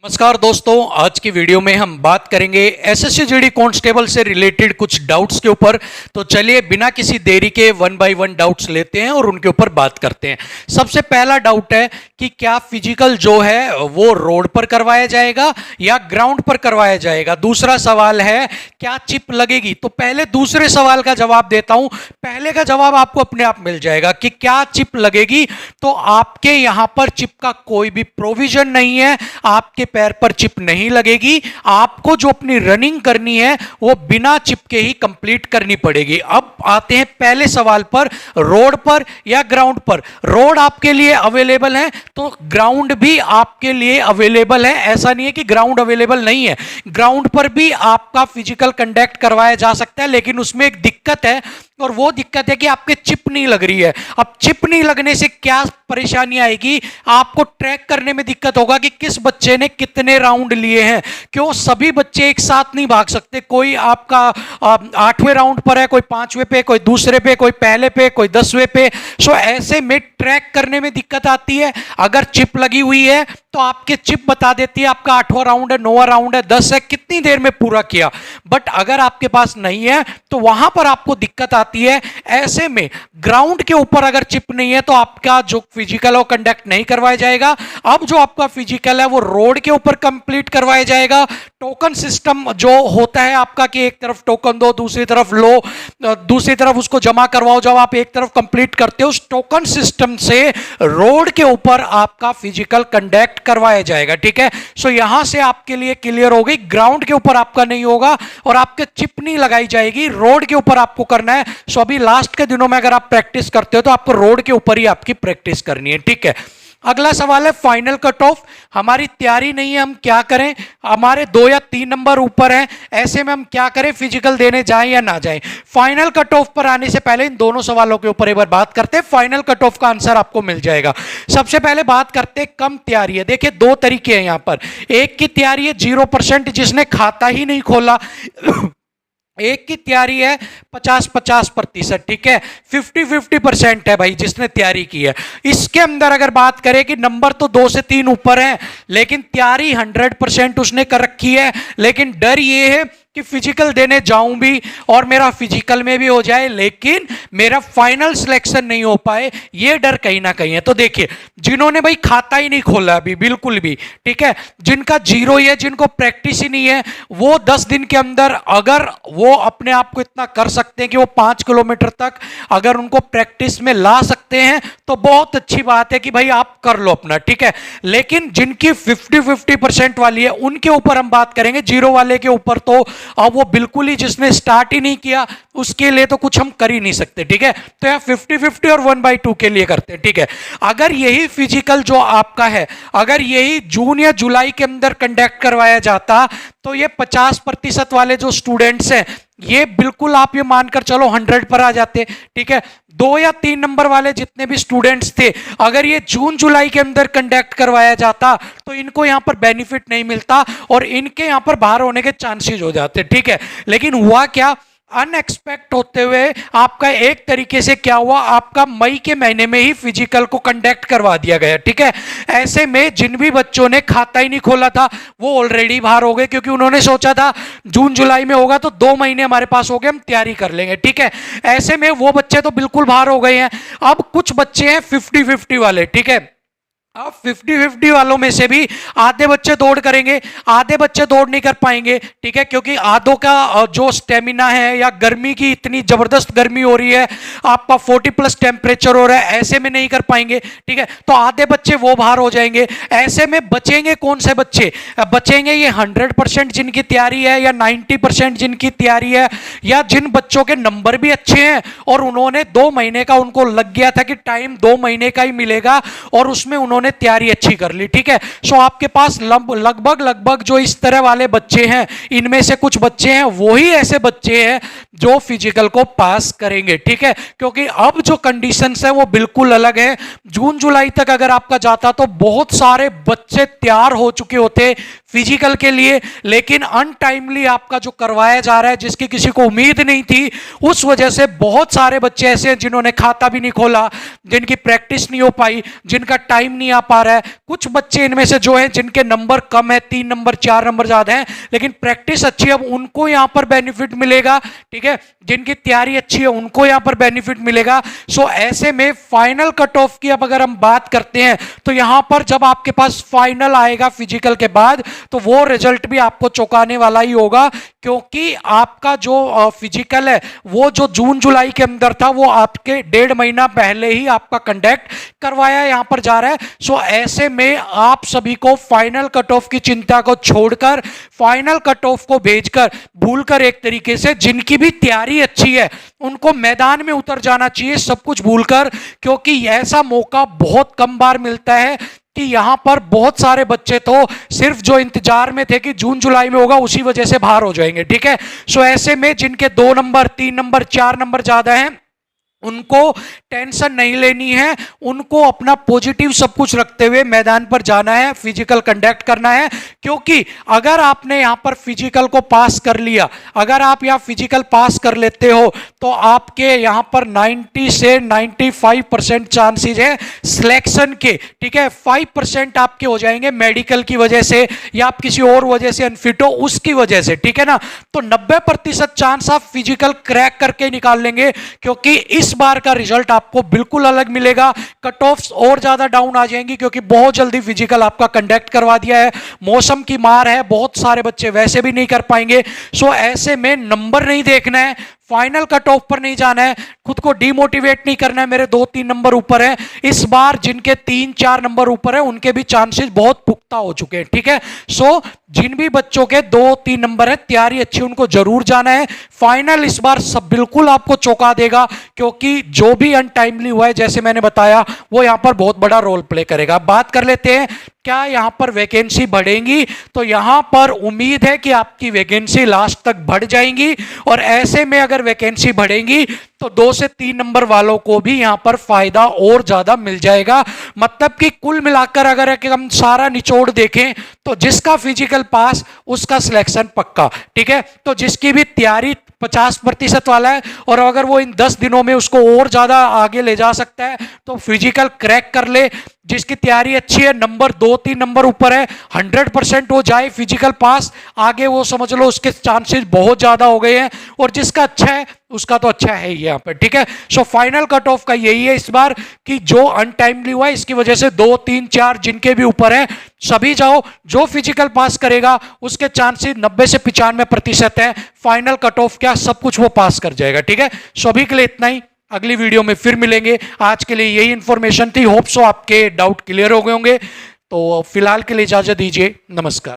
नमस्कार दोस्तों, आज की वीडियो में हम बात करेंगे एसएससी जीडी कांस्टेबल से रिलेटेड कुछ डाउट्स के ऊपर। तो चलिए बिना किसी देरी के वन बाय वन डाउट्स लेते हैं और उनके ऊपर बात करते हैं। सबसे पहला डाउट है कि क्या फिजिकल जो है वो रोड पर करवाया जाएगा या ग्राउंड पर करवाया जाएगा। दूसरा सवाल है क्या चिप लगेगी। तो पहले दूसरे सवाल का जवाब देता हूं, पहले का जवाब आपको अपने आप मिल जाएगा कि क्या चिप लगेगी। तो आपके यहां पर चिप का कोई भी प्रोविजन नहीं है, आपके पैर पर चिप नहीं लगेगी। आपको जो अपनी रनिंग करनी है वो बिना चिप के ही कंप्लीट करनी पड़ेगी। अब आते हैं पहले सवाल पर, रोड पर या ग्राउंड पर। रोड आपके लिए अवेलेबल है तो ग्राउंड भी आपके लिए अवेलेबल है। ऐसा नहीं है कि ग्राउंड अवेलेबल नहीं है, ग्राउंड पर भी आपका फिजिकल कंडक्ट करवाया जा सकता है। लेकिन उसमें एक दिक्कत है और वो दिक्कत है कि आपके चिप नहीं लग रही है। अब चिप नहीं लगने से क्या परेशानी आएगी, आपको ट्रैक करने में दिक्कत होगा कि किस बच्चे ने कितने राउंड लिए हैं। क्यों सभी बच्चे एक साथ नहीं भाग सकते, कोई आपका 8वें राउंड पर है, कोई 5वें पे, कोई दूसरे पे, कोई पहले पे, कोई 10वें पे। सो ऐसे में ट्रैक करने में दिक्कत आती है। अगर चिप लगी हुई है तो आपके चिप बता देती है आपका 8वां राउंड है, 9वां राउंड है, 10 है, कितनी देर में पूरा किया। बट अगर आपके पास नहीं है तो वहां पर आपको दिक्कत आती है। ऐसे में ग्राउंड के ऊपर अगर चिप नहीं है तो आपका जो फिजिकल है वो कंडक्ट नहीं करवाया जाएगा। अब जो आपका फिजिकल है वो रोड के ऊपर कंप्लीट करवाया जाएगा। टोकन सिस्टम जो होता है आपका कि एक तरफ टोकन दो, दूसरी तरफ लो, दूसरी तरफ उसको जमा करवाओ। जब आप एक तरफ कंप्लीट करते हो उस टोकन सिस्टम से रोड के ऊपर आपका फिजिकल कंडक्ट करवाया जाएगा। ठीक है, सो यहां से आपके लिए क्लियर हो गई, ग्राउंड के ऊपर आपका नहीं होगा और आपके चिप नहीं लगाई जाएगी, रोड के ऊपर आपको करना है। सो अभी लास्ट के दिनों में अगर आप प्रैक्टिस करते हो तो आपको रोड के ऊपर ही आपकी प्रैक्टिस करनी है। ठीक है, अगला सवाल है फाइनल कट ऑफ। हमारी तैयारी नहीं है, हम क्या करें। हमारे 2 या 3 नंबर ऊपर हैं, ऐसे में हम क्या करें, फिजिकल देने जाएं या ना जाएं। फाइनल कट ऑफ पर आने से पहले इन दोनों सवालों के ऊपर एक बार बात करते हैं। फाइनल कट ऑफ का आंसर आपको मिल जाएगा। सबसे पहले बात करते हैं कम तैयारी है। देखिए 2 तरीके हैं यहां पर। एक की तैयारी है 0% जिसने खाता ही नहीं खोला, एक की तैयारी है 50-50%। ठीक है, 50-50% है भाई जिसने तैयारी की है। इसके अंदर अगर बात करें कि नंबर तो 2 से 3 ऊपर है लेकिन तैयारी 100% उसने कर रखी है। लेकिन डर ये है कि फिजिकल देने जाऊं भी और मेरा फिजिकल में भी हो जाए लेकिन मेरा फाइनल सिलेक्शन नहीं हो पाए, ये डर कहीं ना कहीं है। तो देखिए जिन्होंने भाई खाता ही नहीं खोला अभी बिल्कुल भी, ठीक है, जिनका 0 है, जिनको प्रैक्टिस ही नहीं है, वो 10 दिन के अंदर अगर वो अपने आप को इतना कर सकते हैं कि वो 5 किलोमीटर तक अगर उनको प्रैक्टिस में ला सकते हैं तो बहुत अच्छी बात है कि भाई आप कर लो अपना। ठीक है, लेकिन जिनकी 50-50% वाली है उनके ऊपर हम बात करेंगे। 0 वाले के ऊपर तो अब वो बिल्कुल ही जिसने स्टार्ट ही नहीं किया उसके लिए तो कुछ हम कर ही नहीं सकते। ठीक है, तो यह 50-50 और 1/2 के लिए करते हैं। ठीक है, अगर यही फिजिकल जो आपका है अगर यही जून या जुलाई के अंदर कंडक्ट करवाया जाता तो ये 50% वाले जो स्टूडेंट्स हैं ये बिल्कुल आप ये मानकर चलो 100 पर आ जाते। ठीक है, 2 या 3 नंबर वाले जितने भी स्टूडेंट्स थे अगर ये जून जुलाई के अंदर कंडक्ट करवाया जाता तो इनको यहां पर बेनिफिट नहीं मिलता और इनके यहां पर बाहर होने के चांसेस हो जाते। ठीक है, लेकिन हुआ क्या, अनएक्सपेक्ट होते हुए आपका एक तरीके से क्या हुआ, आपका मई के महीने में ही फिजिकल को कंडक्ट करवा दिया गया। ठीक है, ऐसे में जिन भी बच्चों ने खाता ही नहीं खोला था वो ऑलरेडी बाहर हो गए क्योंकि उन्होंने सोचा था जून जुलाई में होगा तो 2 महीने हमारे पास हो गए, हम तैयारी कर लेंगे। ठीक है, ऐसे में वो बच्चे तो बिल्कुल बाहर हो गए हैं। अब कुछ बच्चे हैं 50-50 वाले। ठीक है, अब 50-50 वालों में से भी आधे बच्चे दौड़ करेंगे, आधे बच्चे दौड़ नहीं कर पाएंगे। ठीक है, क्योंकि आधों का जो स्टेमिना है या गर्मी की इतनी जबरदस्त गर्मी हो रही है, आपका 40+ टेम्परेचर हो रहा है, ऐसे में नहीं कर पाएंगे। ठीक है, तो आधे बच्चे वो बाहर हो जाएंगे। ऐसे में बचेंगे कौन से बच्चे, बचेंगे ये 100% जिनकी तैयारी है या 90% जिनकी तैयारी है या जिन बच्चों के नंबर भी अच्छे हैं और उन्होंने 2 महीने का उनको लग गया था कि टाइम 2 महीने का ही मिलेगा और उसमें उन्होंने तैयारी अच्छी कर ली। ठीक है, सो आपके पास लगभग जो इस तरह वाले बच्चे हैं इनमें से कुछ बच्चे हैं वही ऐसे बच्चे हैं जो फिजिकल को पास करेंगे। ठीक है, क्योंकि अब जो कंडीशंस है वो बिल्कुल अलग है। जून जुलाई तक अगर आपका जाता तो बहुत सारे बच्चे तैयार हो चुके होते फिजिकल के लिए, लेकिन अनटाइमली आपका जो करवाया जा रहा है जिसकी किसी को उम्मीद नहीं थी, उस वजह से बहुत सारे बच्चे ऐसे हैं जिन्होंने खाता भी नहीं खोला, जिनकी प्रैक्टिस नहीं हो पाई, जिनका टाइम नहीं आ पा रहा है, कुछ बच्चे इनमें से जो हैं जिनके नंबर कम है, 3 नंबर 4 नंबर ज्यादा हैं, लेकिन प्रैक्टिस अच्छी है, अब उनको यहां पर बेनिफिट मिलेगा। ठीक है, जिनकी तैयारी अच्छी है उनको यहां पर बेनिफिट मिलेगा। सो ऐसे में फाइनल कट ऑफ की अब अगर हम बात करते हैं तो यहां पर जब आपके पास फाइनल आएगा फिजिकल के बाद तो वो रिजल्ट भी आपको चौंकाने वाला ही होगा, क्योंकि आपका जो फिजिकल है वो जो जून जुलाई के अंदर था वो आपके 1.5 महीना पहले ही आपका कंडक्ट करवाया यहां पर जा रहा है। सो ऐसे में आप सभी को फाइनल कट ऑफ की चिंता को छोड़कर फाइनल कट ऑफ को भेजकर भूलकर एक तरीके से जिनकी भी तैयारी अच्छी है उनको मैदान में उतर जाना चाहिए, सब कुछ भूलकर, क्योंकि ऐसा मौका बहुत कम बार मिलता है कि यहां पर बहुत सारे बच्चे तो सिर्फ जो इंतजार में थे कि जून जुलाई में होगा उसी वजह से बाहर हो जाएंगे। ठीक है, सो ऐसे में जिनके 2 नंबर 3 नंबर 4 नंबर ज्यादा हैं उनको टेंशन नहीं लेनी है, उनको अपना पॉजिटिव सब कुछ रखते हुए मैदान पर जाना है, फिजिकल कंडक्ट करना है। क्योंकि अगर आपने यहां पर फिजिकल को पास कर लिया, अगर आप यहां फिजिकल पास कर लेते हो तो आपके यहां पर 90 से 95% चांसेस है सिलेक्शन के। ठीक है, 5% आपके हो जाएंगे मेडिकल की वजह से या आप किसी और वजह से अनफिट हो उसकी वजह से। ठीक है ना, तो 90% चांस आप फिजिकल क्रैक करके निकाल लेंगे, क्योंकि इस बार का रिजल्ट आपको बिल्कुल अलग मिलेगा। कट ऑफ्स और ज्यादा डाउन आ जाएंगी क्योंकि बहुत जल्दी फिजिकल आपका कंडक्ट करवा दिया है, मौसम की मार है, बहुत सारे बच्चे वैसे भी नहीं कर पाएंगे। सो ऐसे में नंबर नहीं देखना है, फाइनल कट ऑफ पर नहीं जाना है, खुद को डिमोटिवेट नहीं करना है। मेरे 2-3 नंबर ऊपर है, इस बार जिनके 3-4 नंबर ऊपर है उनके भी चांसेस बहुत पुख्ता हो चुके हैं। ठीक है, सो जिन भी बच्चों के 2-3 नंबर है, तैयारी अच्छी, उनको जरूर जाना है। फाइनल इस बार सब बिल्कुल आपको चौंका देगा, क्योंकि जो भी अनटाइमली हुआ है जैसे मैंने बताया वो यहां पर बहुत बड़ा रोल प्ले करेगा। बात कर लेते हैं क्या यहां पर वैकेंसी बढ़ेंगी, तो यहां पर उम्मीद है कि आपकी वैकेंसी लास्ट तक बढ़ जाएंगी, और ऐसे में अगर वैकेंसी बढ़ेंगी तो 2 से 3 नंबर वालों को भी यहां पर फायदा और ज्यादा मिल जाएगा। मतलब कि कुल मिलाकर अगर हम सारा निचोड़ देखें तो जिसका फिजिकल पास उसका सिलेक्शन पक्का। ठीक है, तो जिसकी भी तैयारी 50% वाला है और अगर वो इन 10 दिनों में उसको और ज्यादा आगे ले जा सकता है तो फिजिकल क्रैक कर ले। जिसकी तैयारी अच्छी है, नंबर 2-3 नंबर ऊपर है, 100% वो जाए फिजिकल पास, आगे वो समझ लो उसके चांसेस बहुत ज्यादा हो गए हैं, और जिसका अच्छा है उसका तो अच्छा है ही यहाँ पर। ठीक है, सो फाइनल कट ऑफ का यही है इस बार कि जो अनटाइमली हुआ है इसकी वजह से 2-3-4 जिनके भी ऊपर है सभी जाओ, जो फिजिकल पास करेगा उसके चांसेस 90 से 95% है, फाइनल कट ऑफ क्या सब कुछ वो पास कर जाएगा। ठीक है, सभी के लिए इतना ही, अगली वीडियो में फिर मिलेंगे। आज के लिए यही इंफॉर्मेशन थी, होप सो आपके डाउट क्लियर हो गए होंगे। तो फिलहाल के लिए इजाजत दीजिए, नमस्कार।